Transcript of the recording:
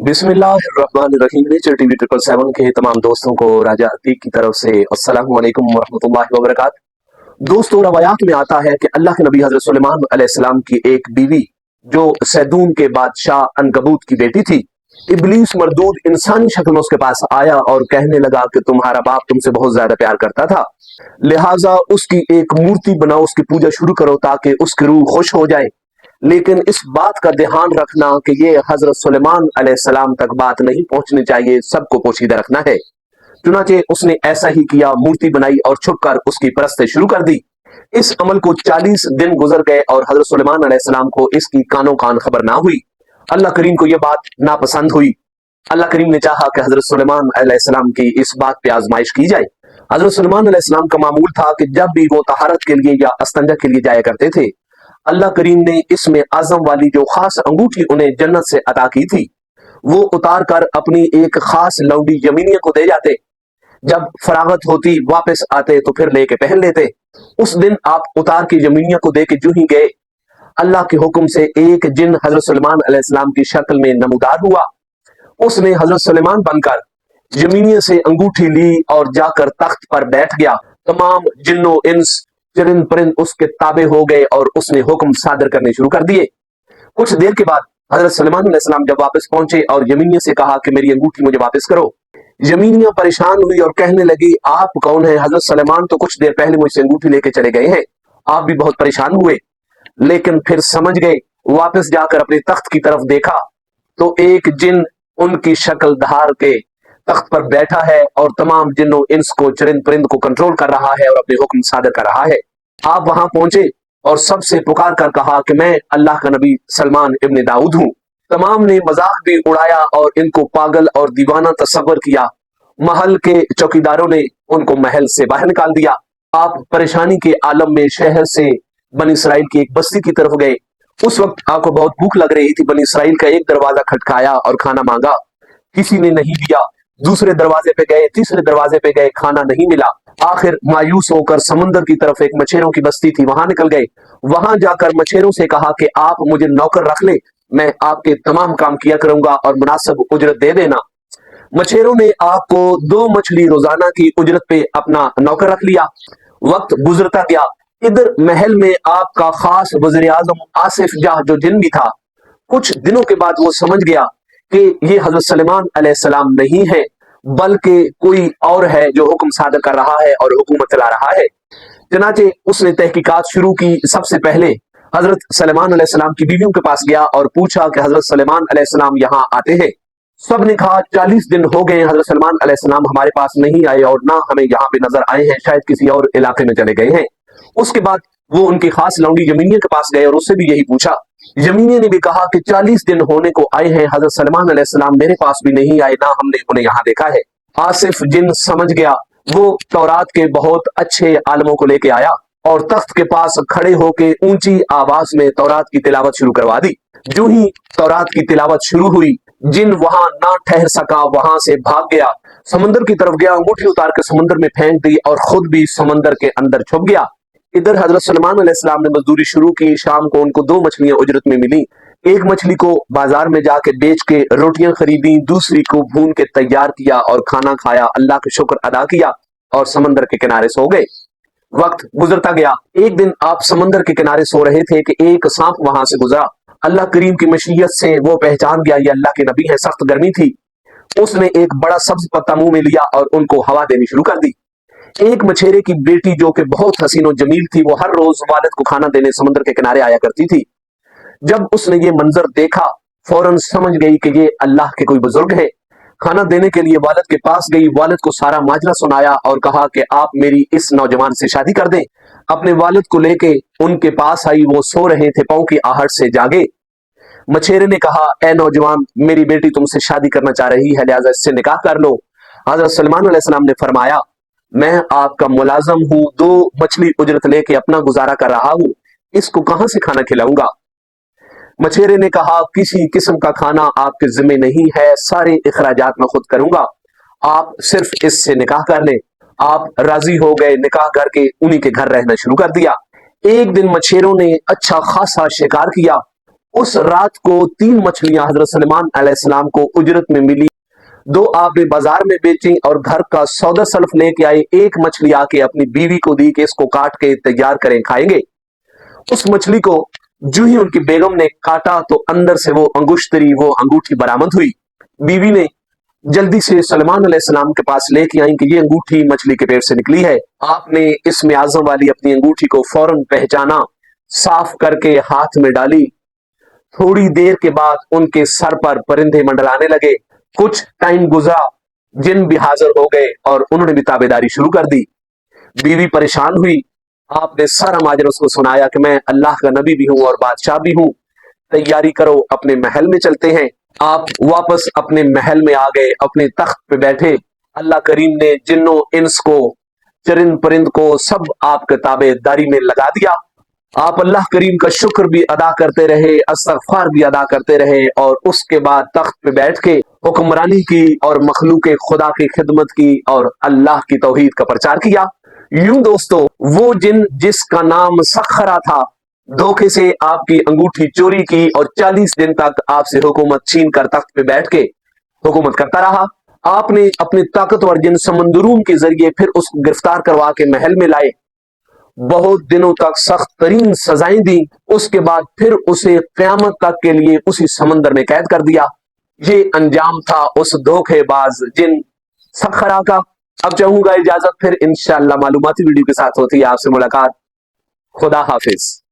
बिस्मिल्लाहिर्रहमानिर्रहीम। Nature TV 777 के तमाम दोस्तों को राजा अतीक की तरफ से अस्सलामु अलैकुम वरहमतुल्लाहि वबरकातुहू। दोस्तों, रवायात में आता है कि अल्लाह के नबी हजरत सुलेमान अलैहिस्सलाम की एक बीवी जो सैदून के बादशाह अनकबूत की बेटी थी, इब्लीस मरदूद इंसानी शक्ल में उसके पास आया और कहने लगा कि तुम्हारा बाप तुमसे बहुत ज्यादा प्यार करता था, लिहाजा उसकी एक मूर्ति बनाओ, उसकी पूजा शुरू करो ताकि उसकी रूह खुश हो जाए। लेकिन इस बात का ध्यान रखना कि ये हजरत सुलेमान अलैहिस्सलाम तक बात नहीं पहुंचनी चाहिए, सबको पोशीदा रखना है। चुनाचे उसने ऐसा ही किया, मूर्ति बनाई और छुपकर उसकी परस्तें शुरू कर दी। इस अमल को 40 दिन गुजर गए और हजरत सुलेमान अलैहिस्सलाम को इसकी कानो कान खबर ना हुई। अल्लाह करीम को यह बात नापसंद हुई। अल्लाह करीम ने चाहा कि हजरत सुलेमान अलैहिस्सलाम की इस बात पे आजमाइश की जाए। हजरत सुलेमान अलैहिस्सलाम का मामूल था कि जब भी वो तहारत के लिए या अस्तंजा के लिए जाया करते थे, अल्लाह करीम ने इसमें आजम वाली जो खास अंगूठी उन्हें जन्नत से अता की थी, वो उतार कर अपनी एक खास लौंडी यमीनिया को दे जाते। जब फरागत होती वापस आते तो फिर लेके पहन लेते। उस दिन आप उतार के यमीनिया को दे के जो ही गए, अल्लाह के हुक्म से एक जिन हजरत सुलेमान अलैहिस्सलाम की शक्ल में नमूदार हुआ। उसने हजरत सुलेमान बनकर जमीनिया से अंगूठी ली और जाकर तख्त पर बैठ गया। तमाम जिन्नो इंस चरिंद परिंद उसके ताबे हो गए और उसने हुक्म सादर करने शुरू कर दिए। कुछ देर के बाद हजरत सुलेमान अलैहिस्सलाम जब वापस पहुंचे और यमीनिया से कहा कि मेरी अंगूठी मुझे वापस करो, यमीनिया परेशान हुई और कहने लगी, आप कौन है? हजरत सुलेमान तो कुछ देर पहले मुझसे अंगूठी लेके चले गए हैं। आप भी बहुत परेशान हुए, लेकिन फिर समझ गए। वापस जाकर अपने तख्त की तरफ देखा तो एक जिन उनकी शक्ल धार के तख्त पर बैठा है और तमाम जिन्नों इंस को चरिंद परिंद को कंट्रोल कर रहा है और अपने हुक्म सादर कर रहा है। आप वहां पहुंचे और सबसे पुकार कर कहा कि मैं अल्लाह का नबी सलमान इब्न दाऊद हूं। तमाम ने मजाक भी उड़ाया और इनको पागल और दीवाना तस्वर किया। महल के चौकीदारों ने उनको महल से बाहर निकाल दिया। आप परेशानी के आलम में शहर से बनी इसराइल की एक बस्ती की तरफ गए। उस वक्त आपको बहुत भूख लग रही थी। बनी इसराइल का एक दरवाजा खटखाया और खाना मांगा, किसी ने नहीं दिया। दूसरे दरवाजे पे गए, तीसरे दरवाजे पे गए, खाना नहीं मिला। आखिर मायूस होकर समुद्र की तरफ एक मछेरों की बस्ती थी, वहां निकल गए। वहां जाकर मछेरों से कहा कि आप मुझे नौकर रख ले, मैं आपके तमाम काम किया करूंगा और मुनासिब उजरत दे देना। मछेरों ने आपको 2 मछली रोजाना की उजरत पे अपना नौकर रख लिया। वक्त गुजरता गया। इधर महल में आपका खास वज़ीर आज़म आसिफ जाह जो जिन भी था, कुछ दिनों के बाद वो समझ गया कि ये हजरत सुलेमान अलैहिस्सलाम नहीं है, बल्कि कोई और है जो हुक्म सादर कर रहा है और हुकूमत चला रहा है। चनाचे उसने तहकीकात शुरू की। सबसे पहले हजरत सुलेमान अलैहिस्सलाम की बीवियों के पास गया और पूछा कि हजरत सुलेमान अलैहिस्सलाम यहाँ आते हैं? सब ने कहा 40 दिन हो गए हजरत सुलेमान अलैहिस्सलाम हमारे पास नहीं आए और ना हमें यहाँ पे नजर आए हैं, शायद किसी और इलाके में चले गए हैं। उसके बाद वो उनकी खास लौंडी यमीनिया के पास गए और उससे भी यही पूछा। यमीनिया ने भी कहा कि 40 दिन होने को आए हैं, हजरत सुलेमान अलैहिस्सलाम मेरे पास भी नहीं आए, ना हमने उन्हें यहाँ देखा है। आसिफ जिन समझ गया। वो तौरात के बहुत अच्छे आलमों को लेके आया और तख्त के पास खड़े होके ऊंची आवाज में तौरात की तिलावत शुरू करवा दी। जो ही तौरात की तिलावत शुरू हुई, जिन वहां ना ठहर सका, वहां से भाग गया, समंदर की तरफ गया, अंगूठी उतार के समंदर में फेंक दी और खुद भी समंदर के अंदर छुप गया। इधर हजरत सुलेमान अलैहिस्सलाम ने मजदूरी शुरू की। शाम को उनको 2 मछलियां उजरत में मिली। एक मछली को बाजार में जाके बेच के रोटियां खरीदी, दूसरी को भून के तैयार किया और खाना खाया, अल्लाह का शुक्र अदा किया और समंदर के किनारे सो गए। वक्त गुजरता गया। एक दिन आप समंदर के किनारे सो रहे थे कि एक सांप वहां से गुजरा। अल्लाह करीम की मशीयत से वो पहचान गया ये अल्लाह के नबी है। सख्त गर्मी थी। उसने एक बड़ा सब्ज पत्ता मुंह में लिया और उनको हवा देनी शुरू कर दी। एक मछेरे की बेटी जो कि बहुत हसीन और जमील थी, वो हर रोज वालिद को खाना देने समुद्र के किनारे आया करती थी। जब उसने ये मंजर देखा, फौरन समझ गई कि ये अल्लाह के कोई बुजुर्ग है। खाना देने के लिए वालिद के पास गई, वालिद को सारा माजरा सुनाया और कहा कि आप मेरी इस नौजवान से शादी कर दें। अपने वालिद को लेके उनके पास आई। वो सो रहे थे, पांव की आहट से जागे। मछेरे ने कहा, ए नौजवान, मेरी बेटी तुमसे शादी करना चाह रही है, लिहाजा इससे निकाह कर लो। हजरत सुलेमान अलैहिस्सलाम ने फरमाया, मैं आपका मुलाजम हूं, 2 मछली उजरत लेके अपना गुजारा कर रहा हूं, इसको कहां से खाना खिलाऊंगा? मछेरे ने कहा, किसी किस्म का खाना आपके जिम्मे नहीं है, सारे इखराजात मैं खुद करूंगा, आप सिर्फ इससे निकाह कर लें। आप राजी हो गए। निकाह करके उन्हीं के घर रहना शुरू कर दिया। एक दिन मछेरों ने अच्छा खासा शिकार किया उस रात को 3 मछलियां हजरत सलेमान अलैहिस्सलाम को उजरत में मिली। 2 आपने बाजार में बेची और घर का सौदा सल्फ लेके आए। 1 मछली आके अपनी बीवी को दी कि इसको काट के तैयार करें, खाएंगे। उस मछली को जो ही उनकी बेगम ने काटा तो अंदर से वो अंगुश्तरी, वो अंगूठी बरामद हुई। बीवी ने जल्दी से सलमान अलैहिस्सलाम के पास लेके आई कि ये अंगूठी मछली के पेट से निकली है। आपने इसमें आजम वाली अपनी अंगूठी को फौरन पहचाना, साफ करके हाथ में डाली। थोड़ी देर के बाद उनके सर पर परिंदे मंडराने लगे। कुछ टाइम गुजरा, जिन भी हाजिर हो गए और उन्होंने भी ताबेदारी शुरू कर दी। बीवी परेशान हुई। आपने सारा माजरा उसको सुनाया कि मैं अल्लाह का नबी भी हूं और बादशाह भी हूं, तैयारी करो, अपने महल में चलते हैं। आप वापस अपने महल में आ गए, अपने तख्त पे बैठे। अल्लाह करीम ने जिन्नों इंस को, चरिंद परिंद को सब आपके ताबेदारी में लगा दिया। आप अल्लाह करीम का शुक्र भी अदा करते रहे, इस्तग़फ़ार भी अदा करते रहे और उसके बाद तख्त पे बैठ के हुक्मरानी की और मखलूक खुदा की खिदमत की और अल्लाह की तौहीद का प्रचार किया। यूं दोस्तों, वो जिन जिसका नाम सखरा था, धोखे से आपकी अंगूठी चोरी की और 40 दिन तक आपसे हुकूमत छीन कर तख्त पे बैठ के हुकूमत करता रहा। आपने अपनी ताकतवर जिन समंदरून के जरिए फिर उसको गिरफ्तार करवा के महल में लाए, बहुत दिनों तक सख्त तरीन सजाएं दी। उसके बाद फिर उसे क़यामत तक के लिए उसी समंदर में कैद कर दिया। ये अंजाम था उस धोखेबाज जिन सखरा का। अब चाहूंगा इजाजत, फिर इंशाअल्लाह मालूमाती वीडियो के साथ होती है आपसे मुलाकात। खुदा हाफिज।